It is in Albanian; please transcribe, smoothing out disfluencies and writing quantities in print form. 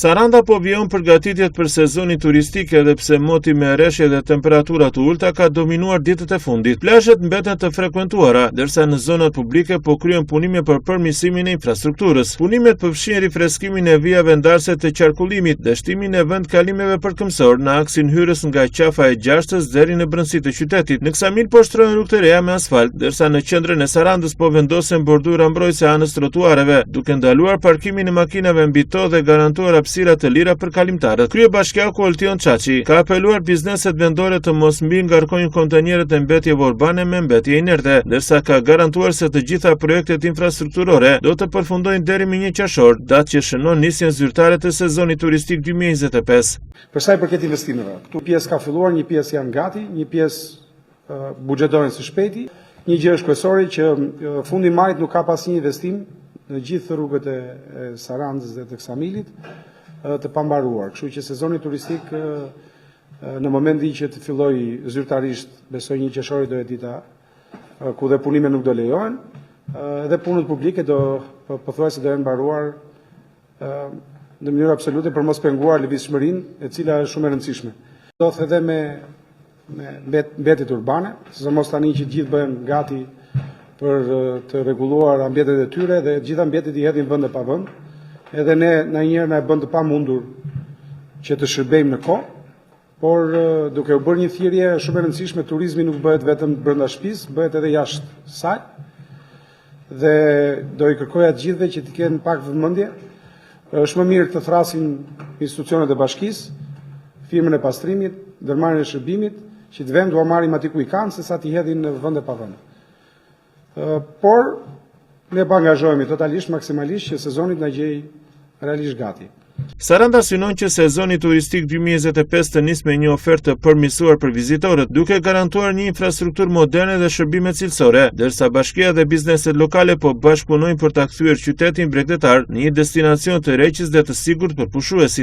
Saranda po vijon përgatitjet për sezonin turistik edhe pse moti me ereshje dhe temperatura të ulta ka dominuar ditët e fundit. Plazhet mbeten të frekuentuara, ndërsa në zonat publike po kryen punime për përmirësimin e infrastrukturës. Punimet përfshin rifreskimin e vijave ndarëse të qarkullimit dhe shtimin e vendkalimeve përkëmsor në aksin hyrës nga qafa e Gjashtës deri në brendësitë e qytetit. Në Ksamil po shtrohen rrugë të reja me asfalt, ndërsa në qendrën e Sarandës po vendosen bordura mbrojtëse anës trotuareve, duke ndaluar parkimin e makinave mbi to dhe garantuar hapësira të lira për kalimtarët. Kryebashkiaku Oltion Çaçi ka apeluar bizneset vendore të mos mbi ngarkojnë kontenierët e mbetjeve urbane me mbetje inerte, ndërsa ka garantuar se të gjitha projektet infrastrukturore do të përfundojnë deri më 1 qershor, datë që shënon nisjen zyrtare të sezonit turistik 2025. Për sa i përket investimeve, këtu pjesë ka filluar, një pjesë janë gati, një pjesë buxhetohen së shpejti. Një gjë është kryesore që fundi i majit nuk ka pasur një investim në gjithë rrugët e Sarandës dhe të Ksamilit të pambaruar. Kështu që sezoni turistik në momentin që të fillojë zyrtarisht, besoj 1 qershori do jetë dita ku dhe punimet nuk do lejohen, dhe punët publike do pothuajse do jenë mbaruar në mënyrë absolute për mos penguar lëvizshmërinë, e cila është shumë e rëndësishme. Do të edhe me mbetjet urbane, sidomos tani që gjithë bëhen gati për të rregulluar ambientet e tyre dhe gjitha ambjentet i hedhin vend e pa vend. Edhe ne ndonjëherë na e bën të pamundur që të shërbejmë në kohë, por duke u bërë një thirrje shumë e rëndësishme, turizmi nuk bëhet vetëm brenda shtëpisë, bëhet edhe jashtë saj. Dhe do i kërkoja të gjithëve që të kenë pak vëmendje. Është më mirë të thrasin institucionet e bashkisë, firmën e pastrimit, ndërmarrjen e shërbimit, që të vend u marrim aty ku i kanë, sesa t'i hedhin në vend e pa vend. Por ne pa angazhohemi totalisht, maksimalisht që sezonit na gjej realisht gati. Saranda synon që sezoni turistik 2025 të nisë me një ofertë të përmirësuar për vizitorët, duke garantuar një infrastrukturë moderne dhe shërbime cilësore, ndërsa bashkia dhe bizneset lokale po bashkëpunojnë për ta kthyer qytetin bregdetar në një destinacion të rreqës dhe të sigurt për pushuesit.